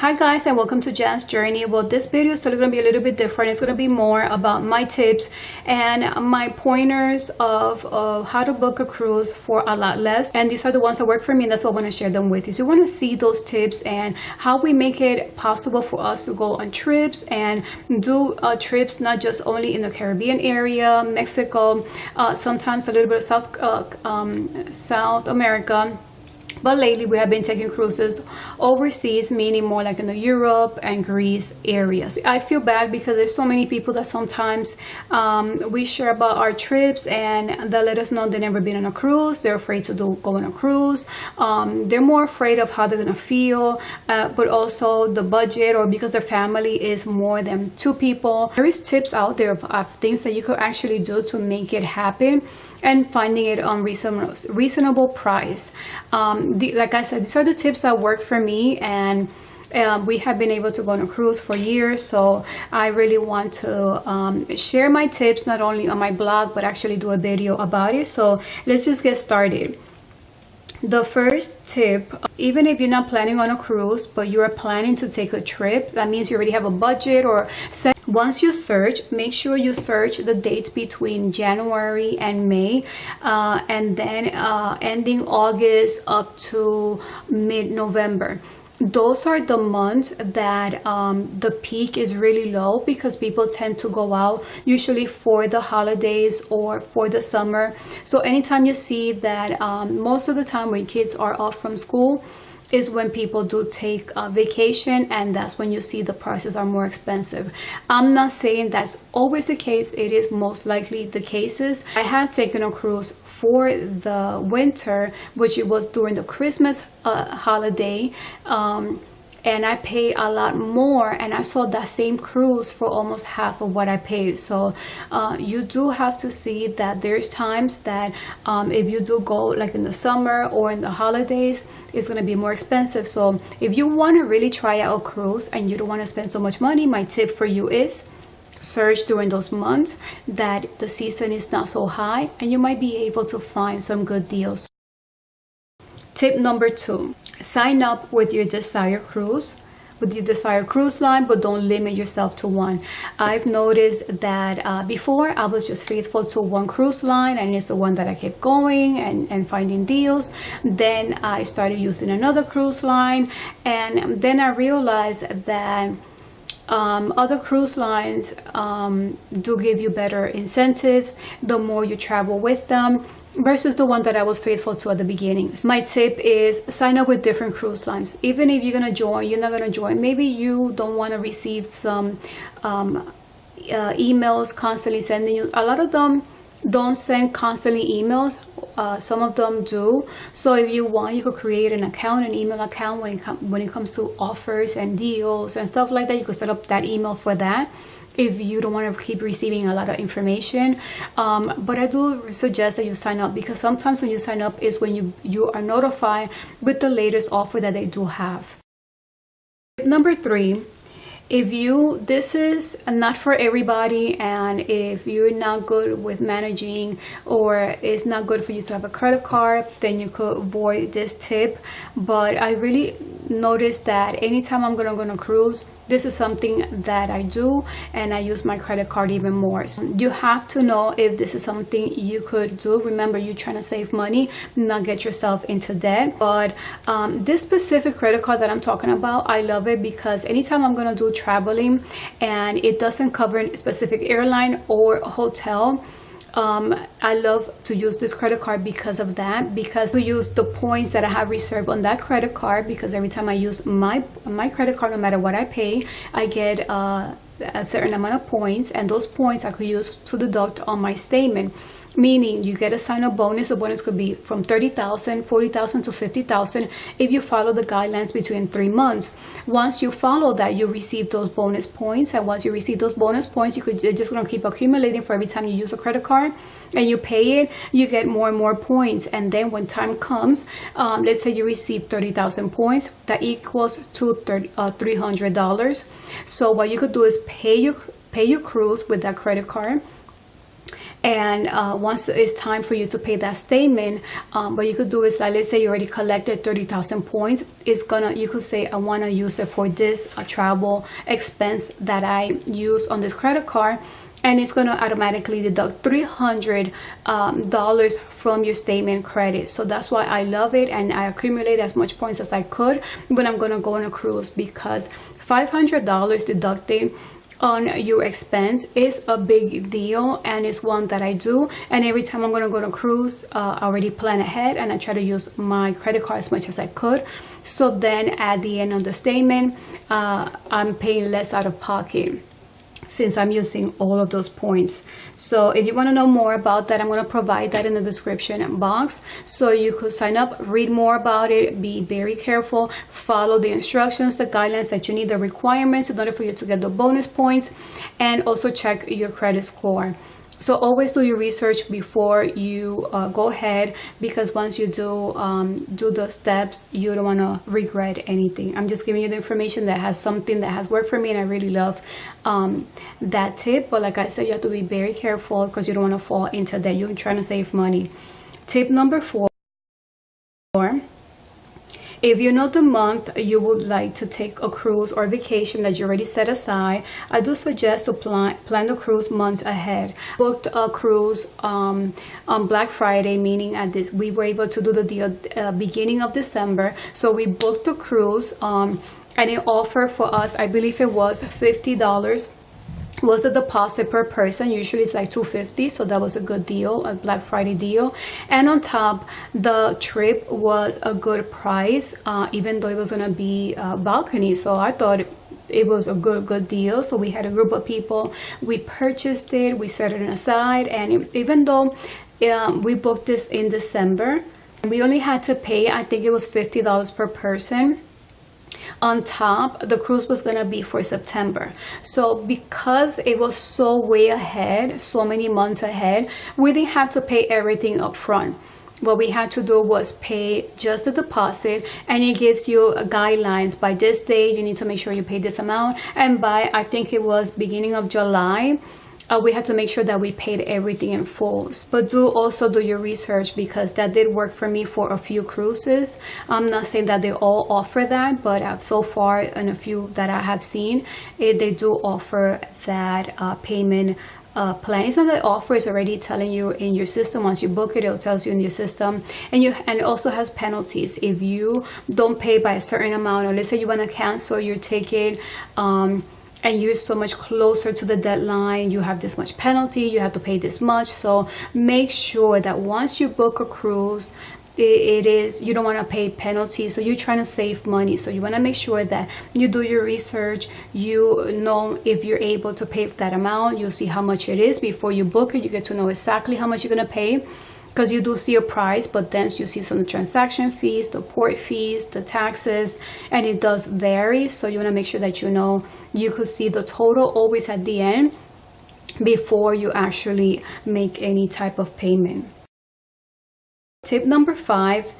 Hi guys, and welcome to Jan's Journey. Well, this video is still going to be a little bit different. It's going to be more about my tips and my pointers of how to book a cruise for a lot less. And these are the ones that work for me, and that's why I want to share them with you. So you want to see those tips and how we make it possible for us to go on trips and do trips not just only in the Caribbean area, Mexico, sometimes a little bit of South America. But lately we have been taking cruises overseas, meaning more like in the Europe and Greece areas. I feel bad because there's so many people that sometimes we share about our trips and they let us know they've never been on a cruise. They're afraid to go on a cruise. They're more afraid of how they're gonna feel, but also the budget, or because their family is more than 2 people. There is tips out there of things that you could actually do to make it happen, and finding it on reasonable price. Like I said, these are the tips that work for me, and we have been able to go on a cruise for years. So I really want to share my tips, not only on my blog, but actually do a video about it. So let's just get started. The first tip, even if you're not planning on a cruise, but you are planning to take a trip, that means you already have a budget or set. Once you search, make sure you search the dates between January and May, and then ending August up to mid-November. Those are the months that the peak is really low, because people tend to go out usually for the holidays or for the summer. So anytime you see that, most of the time when kids are off from school is when people do take a vacation, and that's when you see the prices are more expensive. I'm not saying that's always the case. It is most likely the cases. I have taken a cruise for the winter, which it was during the Christmas holiday, and I paid a lot more, and I saw that same cruise for almost half of what I paid. So you do have to see that there's times that if you do go like in the summer or in the holidays, it's going to be more expensive. So if you want to really try out a cruise and you don't want to spend so much money, my tip for you is search during those months that the season is not so high, and you might be able to find some good deals. Tip number 2, sign up with your desired cruise, line, but don't limit yourself to one. I've noticed that before I was just faithful to one cruise line, and it's the one that I kept going and finding deals. Then I started using another cruise line, and then I realized that other cruise lines do give you better incentives the more you travel with them, versus the one that I was faithful to at the beginning. So my tip is sign up with different cruise lines. Even if you're gonna join, you're not gonna join. Maybe you don't want to receive some emails constantly sending you. A lot of them don't send constantly emails. Some of them do. So if you want, you could create an account, an email account when it comes to offers and deals and stuff like that. You could set up that email for that if you don't want to keep receiving a lot of information. But I do suggest that you sign up, because sometimes when you sign up is when you are notified with the latest offer that they do have. Number 3, this is not for everybody, and if you're not good with managing, or it's not good for you to have a credit card, then you could avoid this tip. But I really noticed that anytime I'm gonna go on a cruise, this is something that I do, and I use my credit card even more. So you have to know if this is something you could do. Remember, you're trying to save money, not get yourself into debt. But this specific credit card that I'm talking about, I love it because anytime I'm gonna do traveling and it doesn't cover a specific airline or hotel, I love to use this credit card because of that, because we use the points that I have reserved on that credit card, because every time I use my credit card, no matter what I pay, I get a certain amount of points, and those points I could use to deduct on my statement. Meaning you get a sign-up bonus. A bonus could be from $30,000, $40,000 to $50,000 if you follow the guidelines between 3 months. Once you follow that, you receive those bonus points, and once you receive those bonus points, you're just going to keep accumulating for every time you use a credit card and you pay it. You get more and more points, and then when time comes, let's say you receive 30,000 points, that equals to $300. So what you could do is pay your cruise with that credit card, And once it's time for you to pay that statement, what you could do is, like, let's say you already collected 30,000 points. You could say, I want to use it for this travel expense that I use on this credit card, and it's going to automatically deduct $300 from your statement credit. So that's why I love it, and I accumulate as much points as I could when I'm going to go on a cruise, because $500 deducted on your expense is a big deal, and it's one that I do. And every time I'm going to go on a cruise, I already plan ahead, and I try to use my credit card as much as I could, so then at the end of the statement, I'm paying less out of pocket, since I'm using all of those points. So if you want to know more about that, I'm going to provide that in the description box, so you could sign up, read more about it, be very careful, follow the instructions, the guidelines that you need, the requirements in order for you to get the bonus points, and also check your credit score. So always do your research before you go ahead, because once you do the steps, you don't want to regret anything. I'm just giving you the information that has something that has worked for me, and I really love that tip. But like I said, you have to be very careful, because you don't want to fall into that. You're trying to save money. Tip number 4. If you know the month you would like to take a cruise or vacation that you already set aside, I do suggest to plan the cruise months ahead. Booked a cruise on Black Friday, meaning we were able to do the deal beginning of December. So we booked the cruise, and it offered for us, I believe it was $50 was the deposit per person. Usually it's like $250, so that was a good deal, a Black Friday deal. And on top, the trip was a good price, even though it was going to be balcony. So I thought it was a good deal. So we had a group of people, we purchased it, we set it aside, and even though we booked this in December, we only had to pay, I think it was $50 per person. On top, the cruise was going to be for September. So because it was so way ahead, so many months ahead, we didn't have to pay everything up front. What we had to do was pay just the deposit, and it gives you guidelines. By this day, you need to make sure you pay this amount. And by, I think it was beginning of July, we had to make sure that we paid everything in full. But do also do your research, because that did work for me for a few cruises. I'm not saying that they all offer that, but so far in a few that I have seen, they do offer that payment plan. It's not that offer, is already telling you in your system. Once you book it, it tells you in your system, and it also has penalties if you don't pay by a certain amount, or let's say you want to cancel your ticket and you're so much closer to the deadline, you have this much penalty, you have to pay this much. So make sure that once you book a cruise, you don't want to pay penalties. So you're trying to save money, so you want to make sure that you do your research. You know, if you're able to pay that amount, you'll see how much it is before you book it. You get to know exactly how much you're going to pay, because you do see a price, but then you see some of the transaction fees, the port fees, the taxes, and it does vary. So you want to make sure that you could see the total always at the end before you actually make any type of payment. Tip number 5,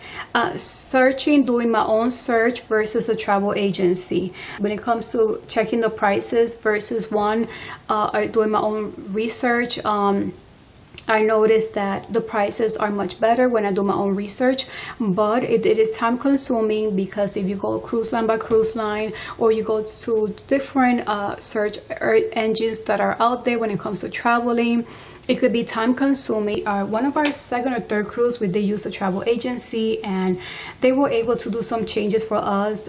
doing my own search versus a travel agency. When it comes to checking the prices versus doing my own research, I noticed that the prices are much better when I do my own research, but it is time consuming, because if you go cruise line by cruise line, or you go to different search engines that are out there when it comes to traveling, it could be time consuming. One of our second or third cruise, we did use a travel agency, and they were able to do some changes for us.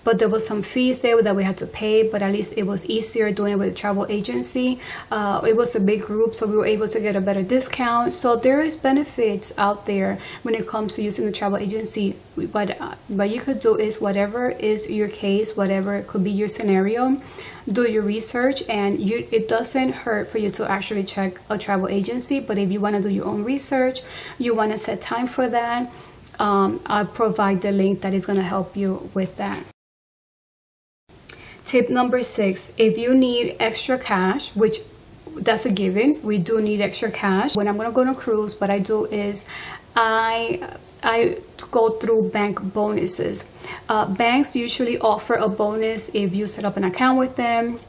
But there was some fees there that we had to pay, but at least it was easier doing it with a travel agency. It was a big group, so we were able to get a better discount. So there is benefits out there when it comes to using the travel agency. But what you could do is, whatever is your case, whatever could be your scenario, do your research, and it doesn't hurt for you to actually check a travel agency. But if you want to do your own research, you want to set time for that, I'll provide the link that is going to help you with that. Tip number 6, if you need extra cash, which that's a given, we do need extra cash. When I'm going to go on a cruise, what I do is I go through bank bonuses. Banks usually offer a bonus if you set up an account with them,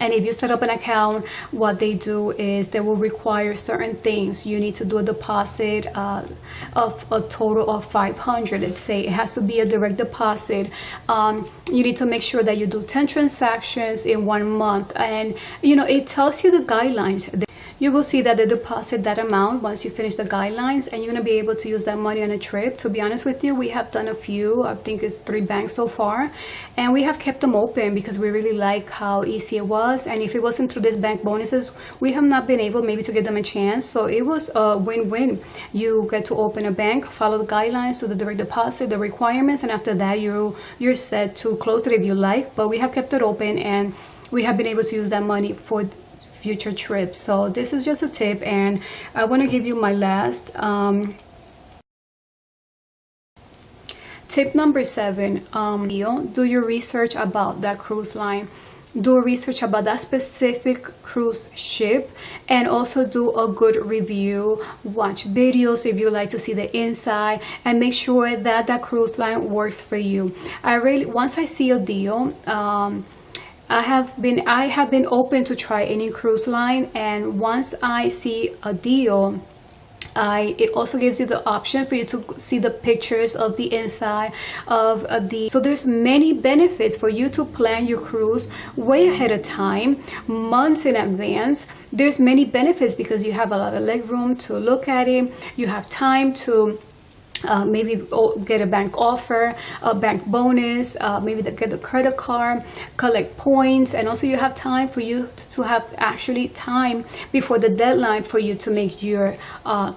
And if you set up an account, what they do is they will require certain things. You need to do a deposit of a total of 500. Let's say it has to be a direct deposit. You need to make sure that you do 10 transactions in 1 month. And you know, it tells you the guidelines. You will see that they deposit that amount once you finish the guidelines, and you're going to be able to use that money on a trip. To be honest with you, we have done a few, I think it's 3 banks so far, and we have kept them open because we really like how easy it was. And if it wasn't through these bank bonuses, we have not been able maybe to give them a chance. So it was a win-win. You get to open a bank, follow the guidelines, do the direct deposit, the requirements, and after that you're set to close it if you like. But we have kept it open, and we have been able to use that money for future trips. So this is just a tip, and I want to give you my last tip number 7. Do your research about that cruise line. Do research about that specific cruise ship, and also do a good review. Watch videos if you like to see the inside, and make sure that that cruise line works for you. Once I see a deal, I have been open to try any cruise line, and once I see a deal, it also gives you the option for you to see the pictures of the inside of so there's many benefits for you to plan your cruise way ahead of time, months in advance. There's many benefits because you have a lot of leg room to look at it. You have time to maybe get a bank offer, a bank bonus, maybe get the credit card, collect points, and also you have time for you to have actually time before the deadline for you to make your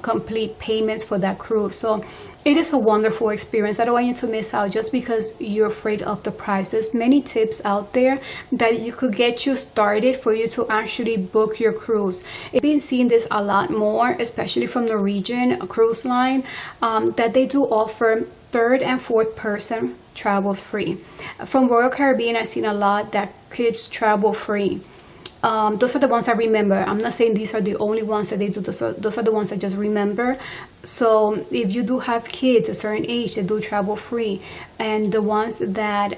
complete payments for that cruise. So it is a wonderful experience. I don't want you to miss out just because you're afraid of the price. There's many tips out there that you could get you started for you to actually book your cruise. I've been seeing this a lot more, especially from Norwegian cruise line, that they do offer 3rd and 4th person travels free. From Royal Caribbean, I've seen a lot that kids travel free. Those are the ones I remember. I'm not saying these are the only ones that they do. Those are the ones I just remember. So if you do have kids a certain age, they do travel free. And the ones that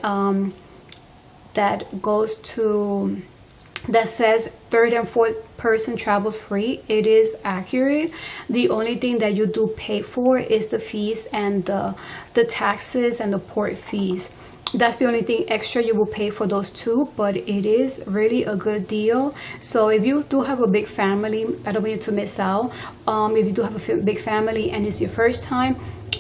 that says 3rd and 4th person travels free, it is accurate. The only thing that you do pay for is the fees and the taxes and the port fees. That's the only thing extra you will pay for those two, but it is really a good deal. So if you do have a big family, I don't want you to miss out. If you do have a big family and it's your first time,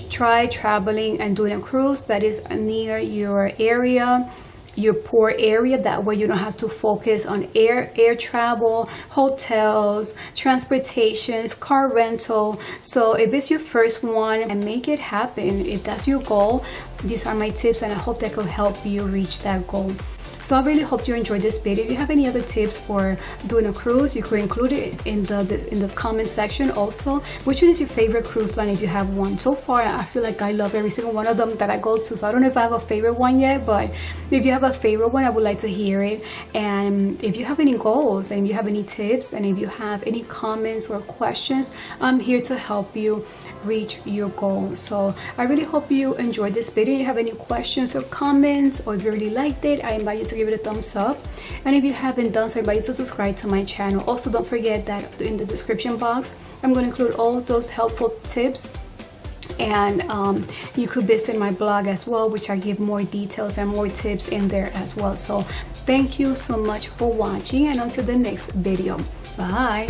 try traveling and doing a cruise that is near your area, your port area. That way you don't have to focus on air travel, hotels, transportations, car rental. So if it's your first one, and make it happen. If that's your goal, these are my tips, and I hope that could help you reach that goal. So I really hope you enjoyed this video. If you have any other tips for doing a cruise, you could include it in the comment section. Also, which one is your favorite cruise line if you have one? So far, I feel like I love every single one of them that I go to. So I don't know if I have a favorite one yet, but if you have a favorite one, I would like to hear it. And if you have any goals, and if you have any tips, and if you have any comments or questions, I'm here to help you reach your goal. So I really hope you enjoyed this video. If you have any questions or comments, or if you really liked it, I invite you to give it a thumbs up. And if you haven't done so, I invite you to subscribe to my channel. Also, don't forget that in the description box, I'm going to include all those helpful tips, and you could visit my blog as well, which I give more details and more tips in there as well. So thank you so much for watching, and until the next video, bye.